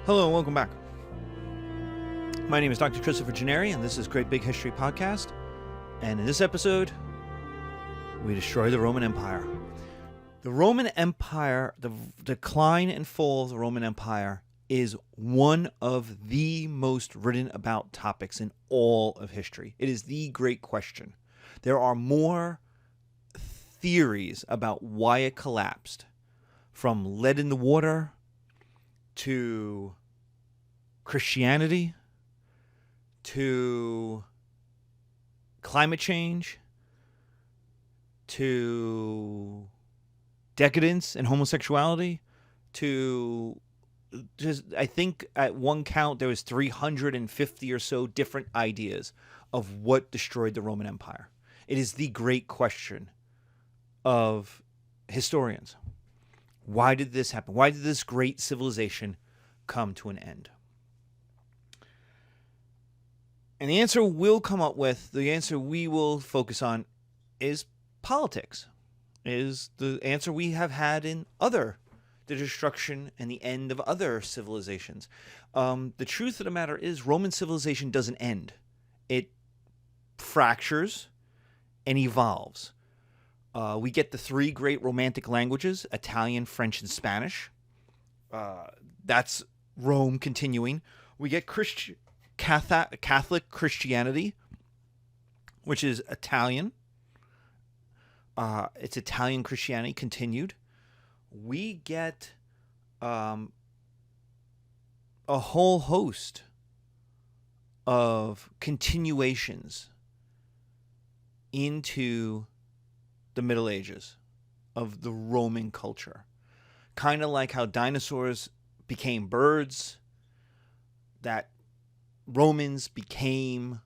Hello and welcome back. My name is Dr. Christopher Gennari, and this is Great Big History Podcast. And in this episode, we destroy the Roman Empire. The Roman Empire, the decline and fall of the Roman Empire is one of the most written about topics in all of history. It is the great question. There are more theories about why it collapsed, from lead in the water to Christianity to climate change to decadence and homosexuality to just, I think at one count there was 350 or so different ideas of what destroyed the Roman Empire. It is the great question of historians. Why did this happen? Why did this great civilization come to an end? And the answer we'll come up with, the answer we will focus on, is politics. Is the answer we have had in the destruction and the end of other civilizations. The truth of the matter is Roman civilization doesn't end. It fractures and evolves. We get the three great Romantic languages, Italian, French, and Spanish. That's Rome continuing. We get Catholic Christianity, which is Italian. It's Italian Christianity continued. We get a whole host of continuations into the Middle Ages of the Roman culture. Kind of like how dinosaurs became birds, that Romans became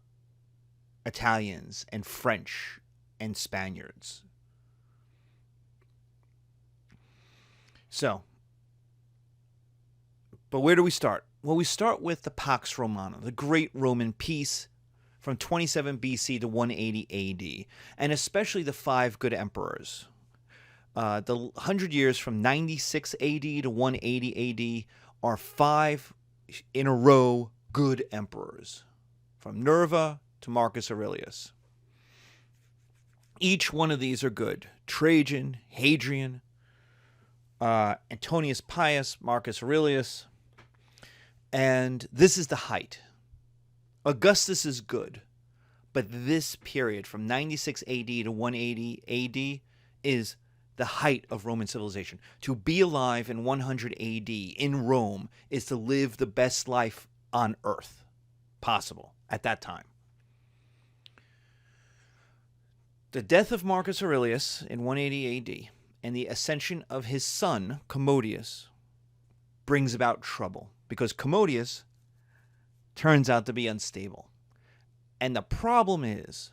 Italians and French and Spaniards. So, but where do we start? Well, we start with the Pax Romana, the great Roman peace from 27 BC to 180 AD, and especially the five good emperors. The 100 years from 96 AD to 180 AD are five in a row good emperors, from Nerva to Marcus Aurelius. Each one of these are good. Trajan, Hadrian, Antonius Pius, Marcus Aurelius, and this is the height. Augustus is good, but this period from 96 AD to 180 AD is the height of Roman civilization. To be alive in 100 AD in Rome is to live the best life on earth possible at that time. The death of Marcus Aurelius in 180 AD and the ascension of his son, Commodius, brings about trouble because Commodius turns out to be unstable. And the problem is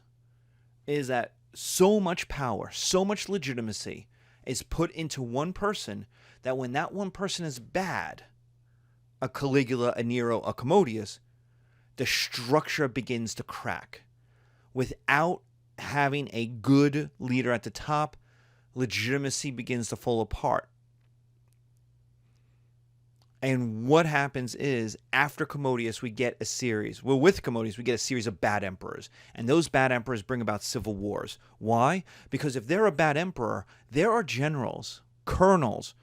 that so much power, so much legitimacy is put into one person that when that one person is bad, a Caligula, a Nero, a Commodius, the structure begins to crack. Without having a good leader at the top, legitimacy begins to fall apart. And what happens is, after Commodius, we get a series. Well, with Commodius, we get a series of bad emperors. And those bad emperors bring about civil wars. Why? Because if they're a bad emperor, there are generals, colonels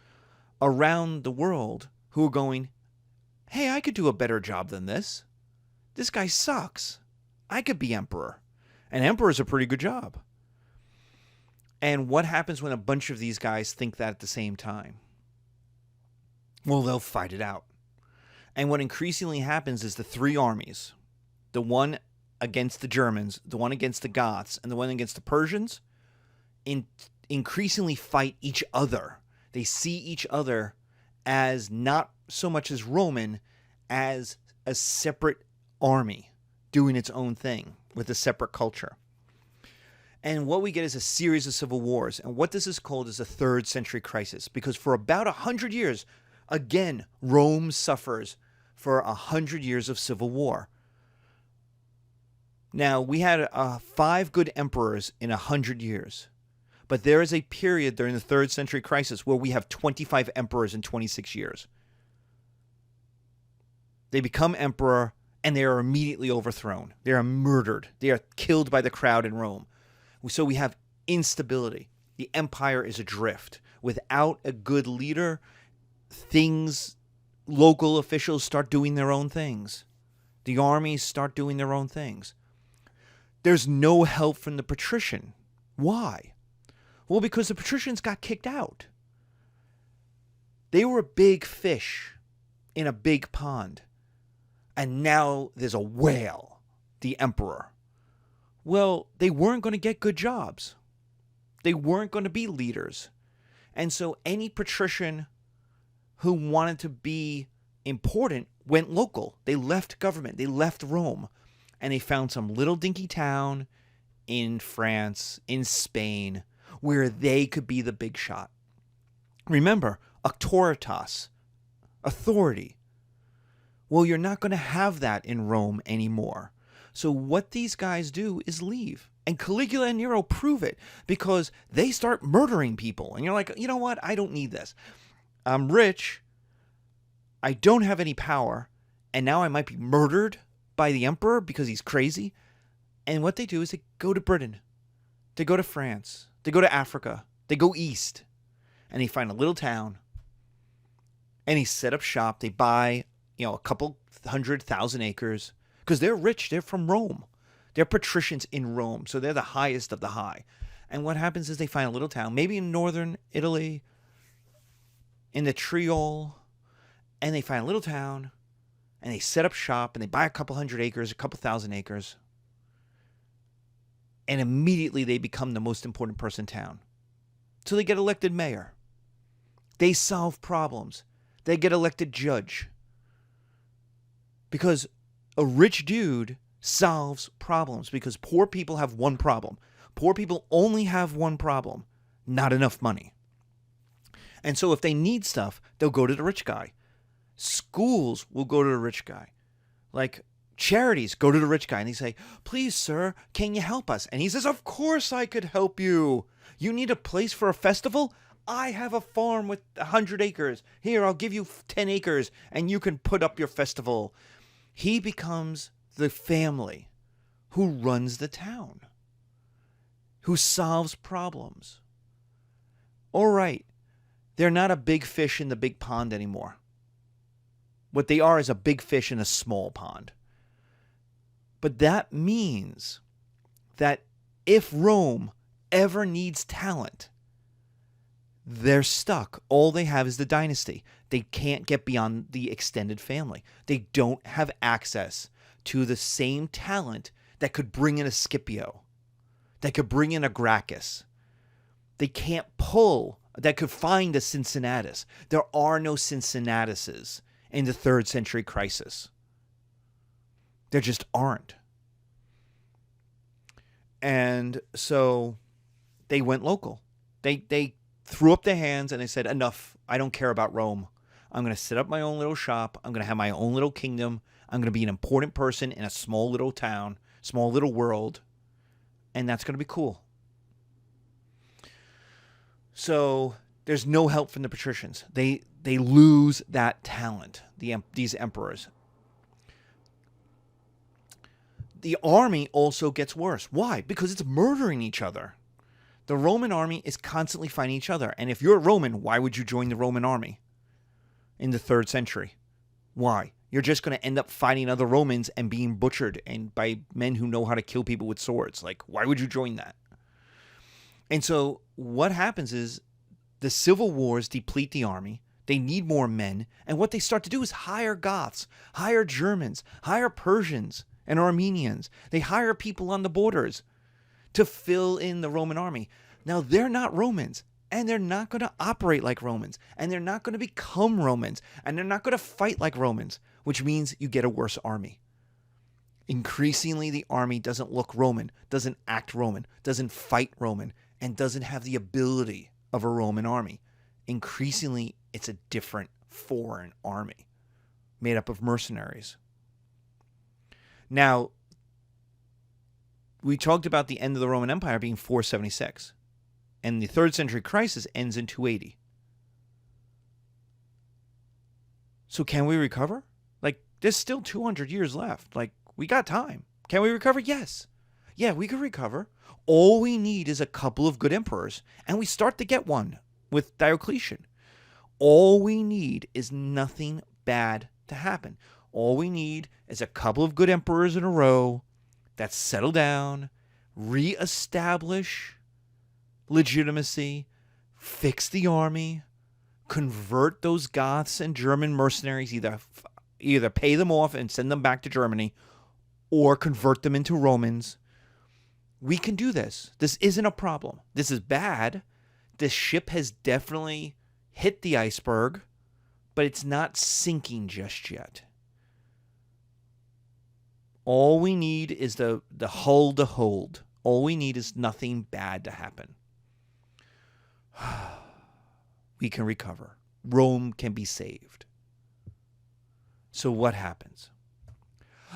around the world who are going, hey, I could do a better job than this. This guy sucks. I could be emperor. And emperor is a pretty good job. And what happens when a bunch of these guys think that at the same time? Well, they'll fight it out. And what increasingly happens is the three armies, the one against the Germans, the one against the Goths, and the one against the Persians, increasingly fight each other. They see each other as not so much as Roman, as a separate army doing its own thing with a separate culture. And what we get is a series of civil wars. And what this is called is a third century crisis, because for about 100 years, again, Rome suffers for 100 years of civil war. Now, we had 5 good emperors in 100 years. But there is a period during the third century crisis where we have 25 emperors in 26 years. They become emperor, and they are immediately overthrown. They are murdered. They are killed by the crowd in Rome. So we have instability. The empire is adrift. Without a good leader, local officials start doing their own things. The armies start doing their own things. There's no help from the patrician. Why? Well, because the patricians got kicked out. They were a big fish in a big pond. And now there's a whale, the emperor. Well, they weren't going to get good jobs. They weren't going to be leaders. And so any patrician who wanted to be important went local. They left government. They left Rome. And they found some little dinky town in France, in Spain, where they could be the big shot. Remember, auctoritas, authority. Well, you're not going to have that in Rome anymore. So what these guys do is leave. And Caligula and Nero prove it because they start murdering people. And you're like, you know what? I don't need this. I'm rich. I don't have any power. And now I might be murdered by the emperor because he's crazy. And what they do is they go to Britain. They go to France. They go to Africa. They go east. And they find a little town. And they set up shop. They buy, a couple 100,000 acres. Because they're rich. They're from Rome. They're patricians in Rome. So they're the highest of the high. And what happens is they find a little town, maybe in northern Italy, in the Triol. And they find a little town. And they set up shop. And they buy a couple 100 acres, a couple 1,000 acres. And immediately they become the most important person in town. So they get elected mayor. They solve problems. They get elected judge. Because a rich dude solves problems. Because poor people have one problem. Poor people only have one problem. Not enough money. And so if they need stuff, they'll go to the rich guy. Schools will go to the rich guy. Like charities go to the rich guy and they say, please, sir, can you help us? And he says, of course I could help you. You need a place for a festival? I have a farm with 100 acres. Here, I'll give you 10 acres and you can put up your festival. He becomes the family who runs the town, who solves problems. All right, they're not a big fish in the big pond anymore. What they are is a big fish in a small pond. But that means that if Rome ever needs talent, they're stuck. All they have is the dynasty. They can't get beyond the extended family. They don't have access to the same talent that could bring in a Scipio, that could bring in a Gracchus. They can't pull, that could find a Cincinnatus. There are no Cincinnatuses in the 3rd century crisis. There just aren't. And so they went local. They threw up their hands and they said, enough. I don't care about Rome. I'm going to set up my own little shop. I'm going to have my own little kingdom. I'm going to be an important person in a small little town, small little world. And that's going to be cool. So there's no help from the patricians. They lose that talent, these emperors. The army also gets worse. Why? Because it's murdering each other. The Roman army is constantly fighting each other. And if you're a Roman, why would you join the Roman army in the 3rd century? Why? You're just going to end up fighting other Romans and being butchered and by men who know how to kill people with swords. Like, why would you join that? And so what happens is the civil wars deplete the army. They need more men. And what they start to do is hire Goths, hire Germans, hire Persians and Armenians. They hire people on the borders to fill in the Roman army. Now, they're not Romans, and they're not going to operate like Romans, and they're not going to become Romans, and they're not going to fight like Romans, which means you get a worse army. Increasingly, the army doesn't look Roman, doesn't act Roman, doesn't fight Roman, and doesn't have the ability of a Roman army. Increasingly, it's a different foreign army made up of mercenaries. Now, we talked about the end of the Roman Empire being 476, and the 3rd century crisis ends in 280. So can we recover? Like, There's still 200 years left. Like, we got time. Can we recover? Yes. Yeah, we can recover. All we need is a couple of good emperors, and we start to get one with Diocletian. All we need is nothing bad to happen. All we need is a couple of good emperors in a row that settle down, reestablish legitimacy, fix the army, convert those Goths and German mercenaries, either pay them off and send them back to Germany, or convert them into Romans. We can do this. This isn't a problem. This is bad. This ship has definitely hit the iceberg, but it's not sinking just yet. All we need is the hull to hold. All we need is nothing bad to happen. We can recover. Rome can be saved. So what happens?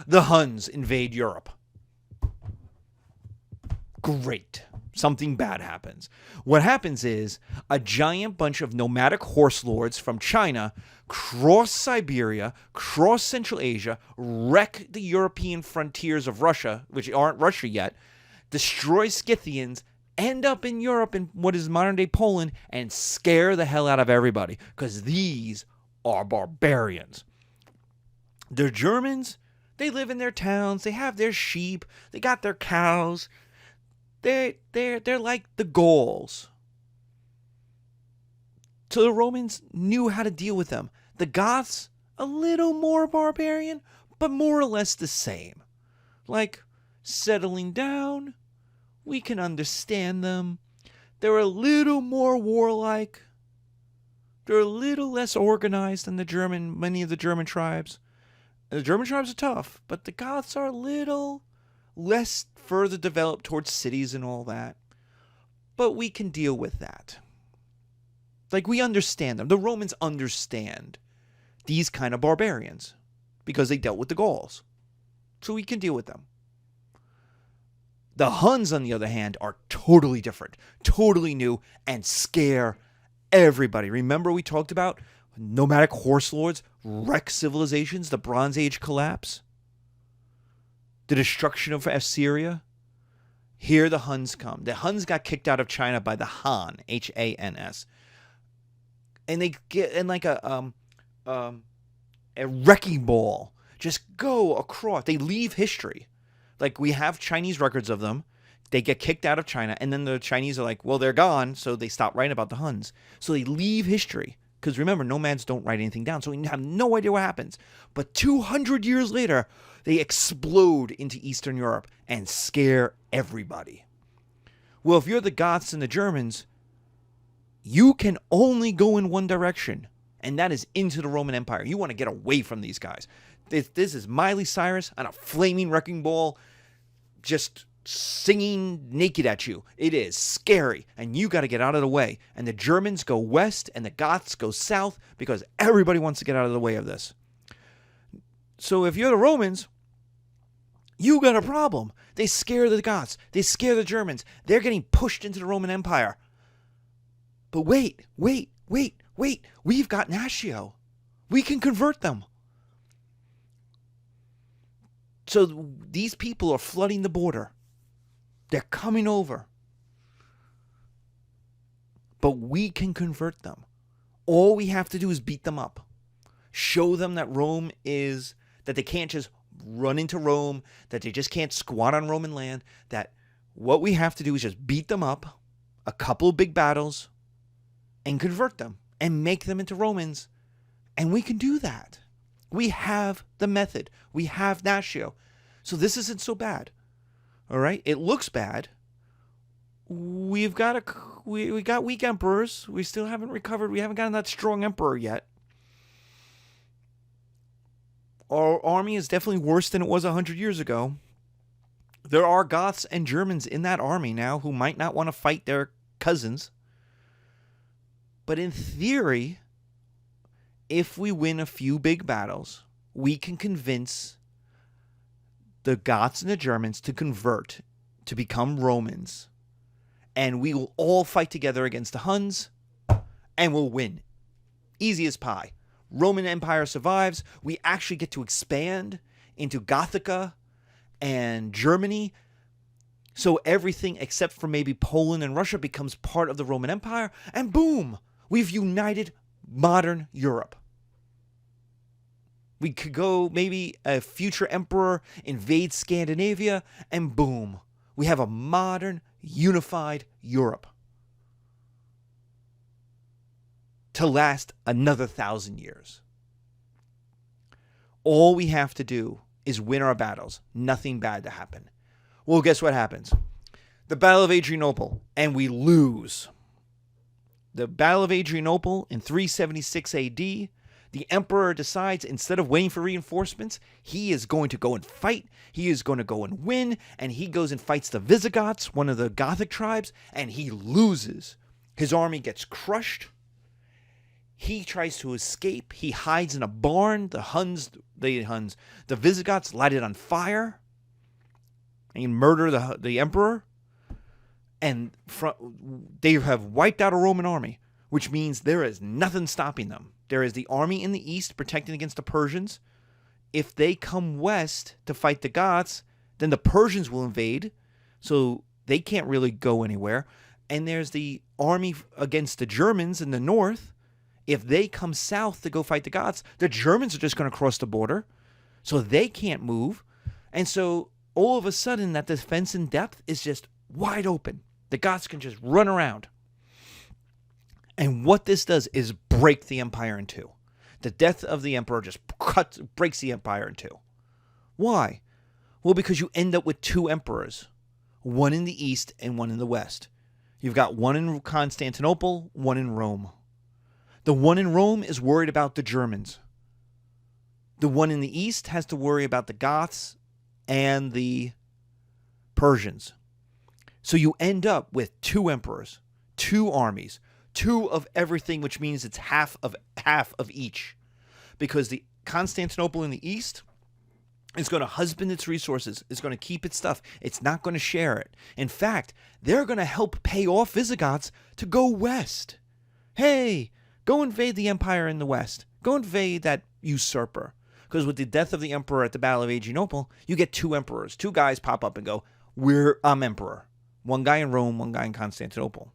The Huns invade Europe. Great. Something bad happens. What happens is a giant bunch of nomadic horse lords from China cross Siberia, cross Central Asia, wreck the European frontiers of Russia, which aren't Russia yet, destroy Scythians, end up in Europe in what is modern-day Poland, and scare the hell out of everybody, because these are barbarians. The Germans, they live in their towns, they have their sheep, they got their cows. They're like the Gauls. So the Romans knew how to deal with them. The Goths, a little more barbarian, but more or less the same. Like, settling down, we can understand them. They're a little more warlike. They're a little less organized than many of the German tribes. And the German tribes are tough, but the Goths are a little less further developed towards cities and all that. But we can deal with that. Like, we understand them. The Romans understand these kind of barbarians because they dealt with the Gauls. So we can deal with them. The Huns, on the other hand, are totally different, totally new, and scare everybody. Remember we talked about nomadic horse lords wreck civilizations, the Bronze Age collapse, the destruction of Assyria? Here the Huns come. The Huns got kicked out of China by the Han, H-A-N-S. And they get in like a wrecking ball. Just go across. They leave history. Like, we have Chinese records of them. They get kicked out of China, and then the Chinese are like, well, they're gone, so they stop writing about the Huns. So they leave history. Because remember, nomads don't write anything down, so we have no idea what happens. But 200 years later, they explode into Eastern Europe and scare everybody. Well, if you're the Goths and the Germans, you can only go in one direction, and that is into the Roman Empire. You want to get away from these guys. This is Miley Cyrus on a flaming wrecking ball, just singing naked at you. It is scary, and you got to get out of the way. And the Germans go west, and the Goths go south, because everybody wants to get out of the way of this. So if you're the Romans, you got a problem. They scare the Goths. They scare the Germans. They're getting pushed into the Roman Empire. But wait. We've got Natio. We can convert them. So these people are flooding the border. They're coming over. But we can convert them. All we have to do is beat them up. Show them that that they can't just run into Rome, that they just can't squat on Roman land, that what we have to do is just beat them up, a couple of big battles, and convert them, and make them into Romans. And we can do that. We have the method. We have Natio. So this isn't so bad. All right? It looks bad. We got weak emperors. We still haven't recovered. We haven't gotten that strong emperor yet. Our army is definitely worse than it was 100 years ago. There are Goths and Germans in that army now who might not want to fight their cousins. But in theory, if we win a few big battles, we can convince the Goths and the Germans to convert, to become Romans. And we will all fight together against the Huns, and we'll win. Easy as pie. Roman Empire survives. We actually get to expand into Gothica and Germany. So everything except for maybe Poland and Russia becomes part of the Roman Empire. And boom, we've united modern Europe. We could go, maybe a future emperor invades Scandinavia, and boom, we have a modern, unified Europe to last another 1,000 years. All we have to do is win our battles. Nothing bad to happen. Well, guess what happens? The Battle of Adrianople, and we lose. The Battle of Adrianople in 376 AD, the emperor decides, instead of waiting for reinforcements, he is going to go and fight. He is going to go and win. And he goes and fights the Visigoths, one of the Gothic tribes, and he loses. His army gets crushed. He tries to escape. He hides in a barn. The Visigoths light it on fire and murder the emperor. And they have wiped out a Roman army, which means there is nothing stopping them. There is the army in the east protecting against the Persians. If they come west to fight the Goths, then the Persians will invade, so they can't really go anywhere. And there's the army against the Germans in the north. If they come south to go fight the Goths, the Germans are just going to cross the border, so they can't move. And so all of a sudden, that defense in depth is just wide open. The Goths can just run around. And what this does is break the empire in two. The death of the emperor just breaks the empire in two. Why? Well, because you end up with two emperors, one in the east and one in the west. You've got one in Constantinople, one in Rome. The one in Rome is worried about the Germans. The one in the east has to worry about the Goths and the Persians. So you end up with two emperors, two armies, two of everything, which means it's half of each. Because the Constantinople in the east is going to husband its resources. It's going to keep its stuff. It's not going to share it. In fact, they're going to help pay off Visigoths to go west. Hey, go invade the empire in the west. Go invade that usurper. Because with the death of the emperor at the Battle of Adrianople, you get two emperors. Two guys pop up and go, I'm emperor. One guy in Rome, one guy in Constantinople.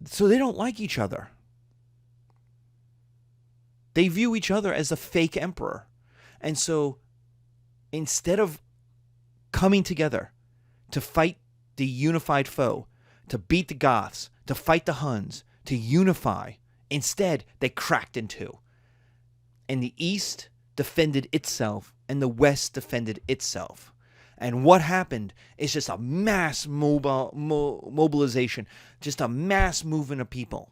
So they don't like each other. They view each other as a fake emperor. And so instead of coming together to fight the unified foe, to beat the Goths, to fight the Huns, to unify, instead they cracked in two. And the East defended itself and the West defended itself. And what happened is just a mass mobilization, just a mass movement of people.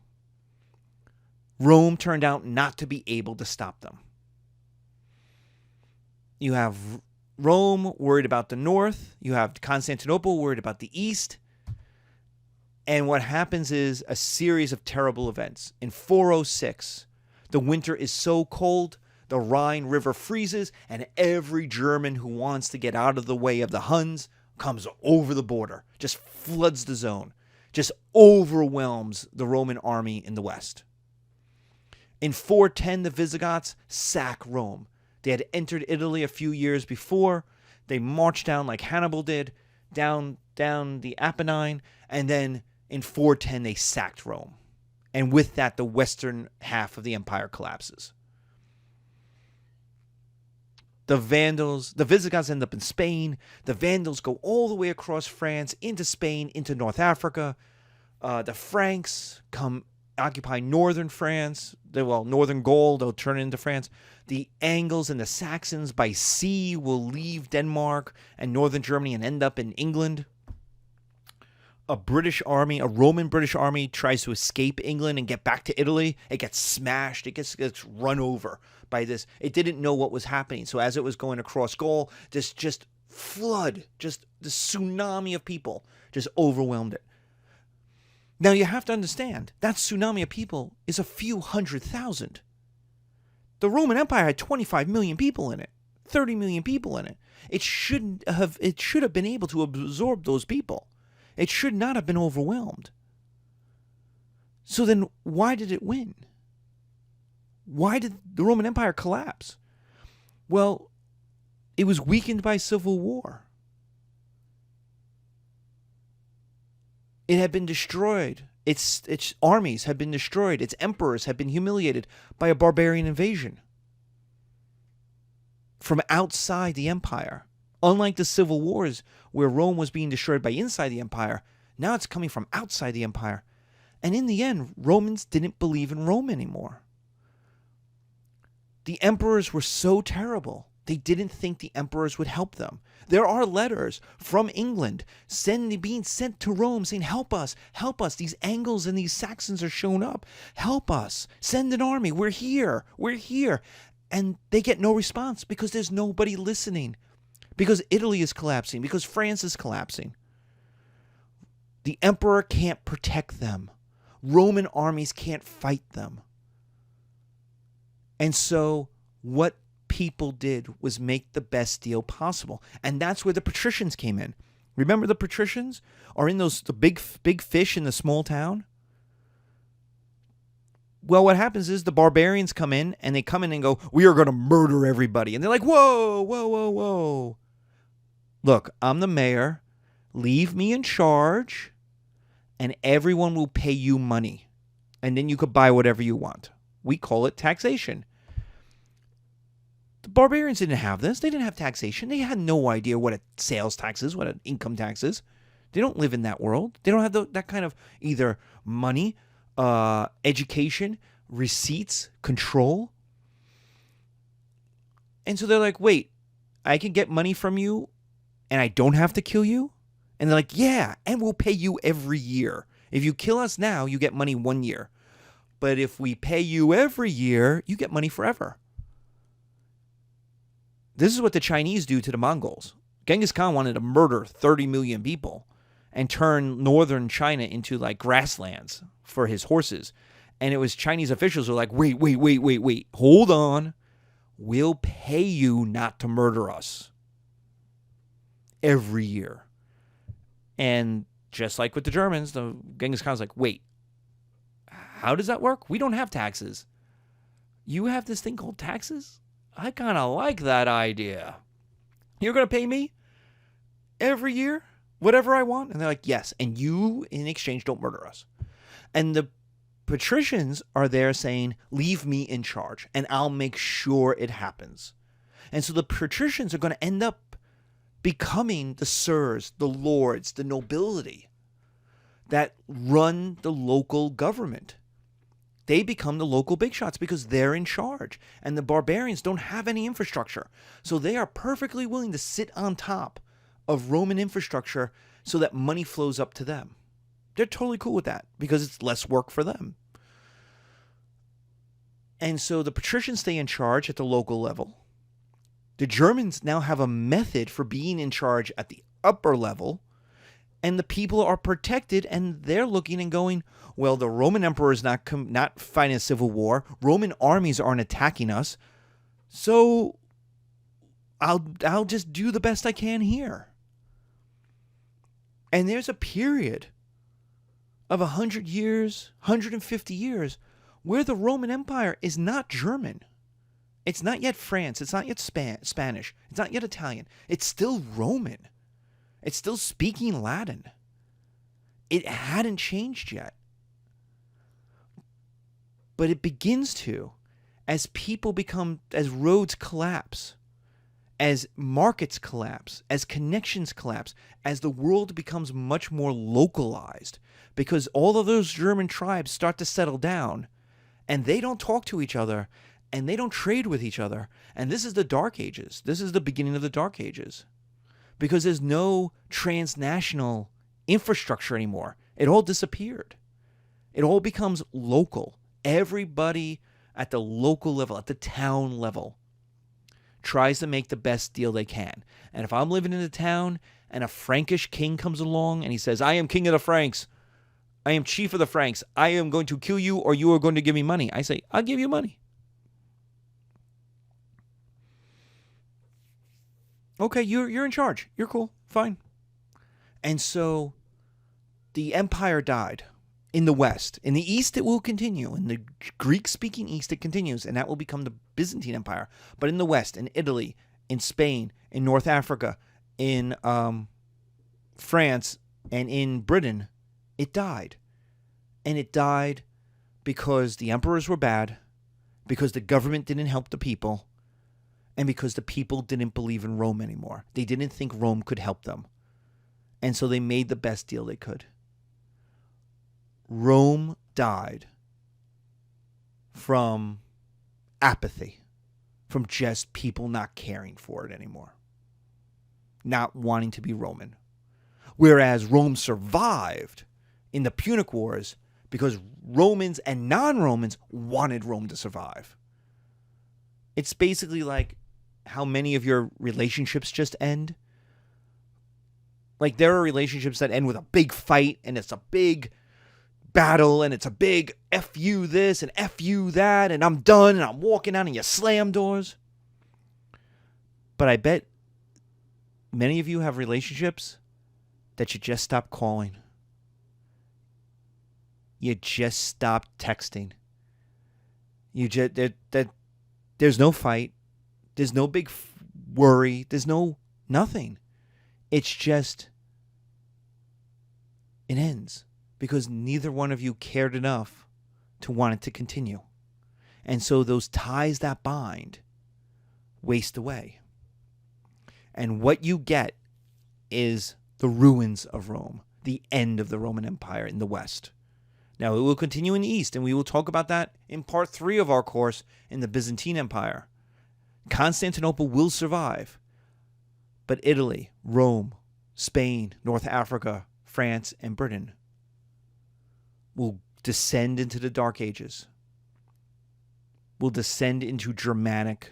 Rome turned out not to be able to stop them. You have Rome worried about the north. You have Constantinople worried about the east. And what happens is a series of terrible events. In 406, the winter is so cold, the Rhine River freezes, and every German who wants to get out of the way of the Huns comes over the border, just floods the zone, just overwhelms the Roman army in the west. In 410, the Visigoths sack Rome. They had entered Italy a few years before. They marched down like Hannibal did, down the Apennine, and then in 410 they sacked Rome. And with that, the western half of the empire collapses. The Visigoths end up in Spain. The Vandals go all the way across France, into Spain, into North Africa. The Franks come occupy northern France. Northern Gaul, they'll turn it into France. The Angles and the Saxons by sea will leave Denmark and northern Germany and end up in England. A Roman British army tries to escape England and get back to Italy. It gets smashed. It gets run over by this. It didn't know what was happening. So as it was going across Gaul, this just flood, just the tsunami of people just overwhelmed it. Now you have to understand, that tsunami of people is a few 100,000. The Roman Empire had 25 million people in it, 30 million people in it. It should have been able to absorb those people. It should not have been overwhelmed. So then why did it win? Why did the Roman Empire collapse? Well, it was weakened by civil war. It had been destroyed. Its armies had been destroyed. Its emperors had been humiliated by a barbarian invasion from outside the empire. Unlike the civil wars where Rome was being destroyed by inside the empire, now it's coming from outside the empire. And in the end, Romans didn't believe in Rome anymore. The emperors were so terrible. They didn't think the emperors would help them. There are letters from England being sent to Rome saying, help us. These Angles and these Saxons are showing up. Help us. Send an army. We're here. And they get no response because there's nobody listening. Because Italy is collapsing. Because France is collapsing. The emperor can't protect them. Roman armies can't fight them. And so what people did was make the best deal possible. And that's where the patricians came in. Remember the patricians are in the big fish in the small town? Well, what happens is the barbarians come in and they come in and go, we are going to murder everybody. And they're like, whoa. Look, I'm the mayor. Leave me in charge and everyone will pay you money. And then you could buy whatever you want. We call it taxation. The barbarians didn't have this. They didn't have taxation. They had no idea what a sales tax is, what an income tax is. They don't live in that world. They don't have that kind of either money, education, receipts, control. And so they're like, wait, I can get money from you and I don't have to kill you? And they're like, yeah, and we'll pay you every year. If you kill us now, you get money 1 year. But if we pay you every year, you get money forever. This is what the Chinese do to the Mongols. Genghis Khan wanted to murder 30 million people and turn northern China into like grasslands for his horses. And it was Chinese officials who were like, wait, hold on. We'll pay you not to murder us every year. And just like with the Germans, the Genghis Khan's like, wait, how does that work? We don't have taxes. You have this thing called taxes? I kind of like that idea. You're going to pay me every year, whatever I want? And they're like, yes. And you, in exchange, don't murder us. And the patricians are there saying, leave me in charge, and I'll make sure it happens. And so the patricians are going to end up becoming the sirs, the lords, the nobility that run the local government. They become the local big shots because they're in charge. And the barbarians don't have any infrastructure. So they are perfectly willing to sit on top of Roman infrastructure so that money flows up to them. They're totally cool with that because it's less work for them. And so the patricians stay in charge at the local level. The Germans now have a method for being in charge at the upper level. And the people are protected, and they're looking and going, well, the Roman emperor is not fighting a civil war. Roman armies aren't attacking us. So I'll just do the best I can here. And there's a period of 100 years, 150 years, where the Roman Empire is not German. It's not yet France. It's not yet Spanish. It's not yet Italian. It's still Roman. It's still speaking Latin. It hadn't changed yet. But it begins to, as people become, as roads collapse, as markets collapse, as connections collapse, as the world becomes much more localized, because all of those German tribes start to settle down, and they don't talk to each other, and they don't trade with each other. And this is the Dark Ages. This is the beginning of the Dark Ages. Because there's no transnational infrastructure anymore. It all disappeared. It all becomes local. Everybody at the local level, at the town level, tries to make the best deal they can. And if I'm living in a town and a Frankish king comes along and he says, I am king of the Franks, I am chief of the Franks, I am going to kill you or you are going to give me money. I say, I'll give you money. Okay, you're in charge. You're cool. Fine. And so the empire died. in the West. In the East, it will continue. In the Greek-speaking East, it continues, and that will become the Byzantine Empire. But in the West, in Italy, in Spain, in North Africa, in France, and in Britain, it died. And it died because the emperors were bad, because the government didn't help the people, and because the people didn't believe in Rome anymore. They didn't think Rome could help them. And so they made the best deal they could. Rome died from apathy, from just people not caring for it anymore, not wanting to be Roman. Whereas Rome survived in the Punic Wars because Romans and non-Romans wanted Rome to survive. It's basically like how many of your relationships just end. Like, there are relationships that end with a big fight, and it's a big battle, and it's a big F you this and F you that, and I'm done, and I'm walking out, and you slam doors. But I bet many of you have relationships that you just stop calling. You just stop texting. You just there's no fight. There's no big worry. There's no nothing. It's just it ends because neither one of you cared enough to want it to continue. And so those ties that bind waste away. And what you get is the ruins of Rome, the end of the Roman Empire in the West. Now, it will continue in the East, and we will talk about that in part 3 of our course in the Byzantine Empire. Constantinople will survive, but Italy, Rome, Spain, North Africa, France, and Britain will descend into the Dark Ages, will descend into Germanic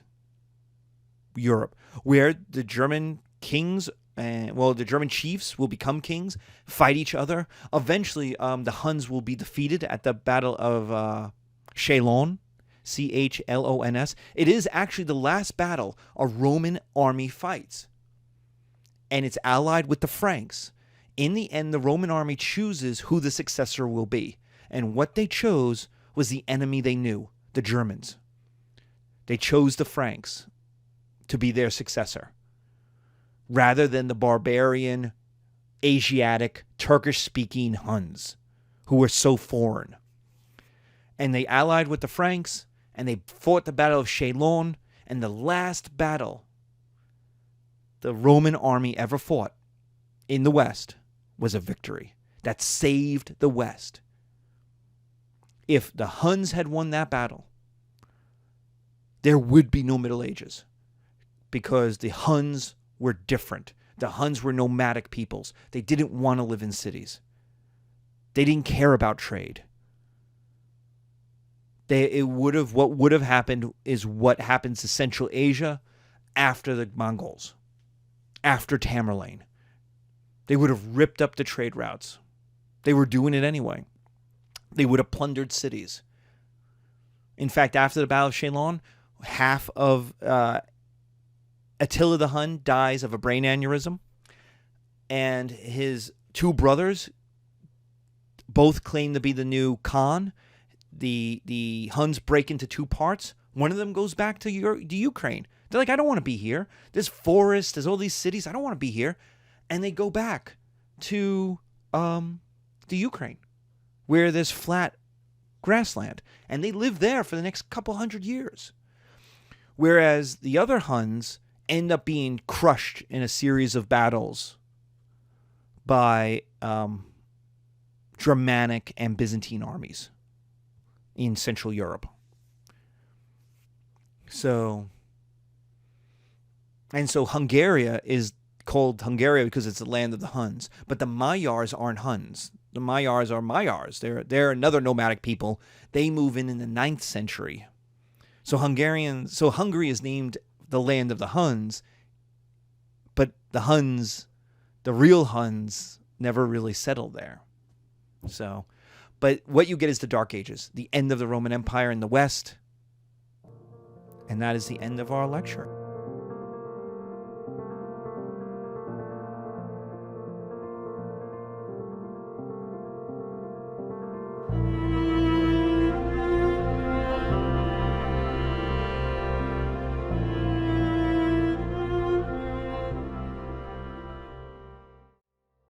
Europe, where the German kings, the German chiefs will become kings, fight each other. Eventually, the Huns will be defeated at the Battle of Chalons, Chlons. It is actually the last battle a Roman army fights, and it's allied with the Franks. In the end, the Roman army chooses who the successor will be, and what they chose was the enemy they knew, the Germans. They chose the Franks to be their successor, rather than the barbarian, Asiatic, Turkish-speaking Huns, who were so foreign. And they allied with the Franks, and they fought the Battle of Chalons, and the last battle the Roman army ever fought in the West was a victory that saved the West. If the Huns had won that battle, there would be no Middle Ages, because the Huns were different. The Huns were nomadic peoples. They didn't want to live in cities. They didn't care about trade. What would have happened is what happens to Central Asia after the Mongols, after Tamerlane. They would have ripped up the trade routes. They were doing it anyway. They would have plundered cities. In fact, after the Battle of Chalons, half of Attila the Hun dies of a brain aneurysm, and his 2 brothers both claim to be the new Khan. The Huns break into 2 parts. One of them goes back to the Ukraine. They're like, I don't want to be here. There's forests, there's all these cities. I don't want to be here. And they go back to the Ukraine, where there's flat grassland. And they live there for the next couple hundred years. Whereas the other Huns end up being crushed in a series of battles by Germanic and Byzantine armies in Central Europe. So Hungary is called Hungary because it's the land of the Huns. But the Magyars aren't Huns. The Magyars are Magyars. They're another nomadic people. They move in the 9th century. So Hungary is named the land of the Huns, but the Huns, the real Huns, never really settled there. So, but what you get is the Dark Ages, the end of the Roman Empire in the West, and that is the end of our lecture.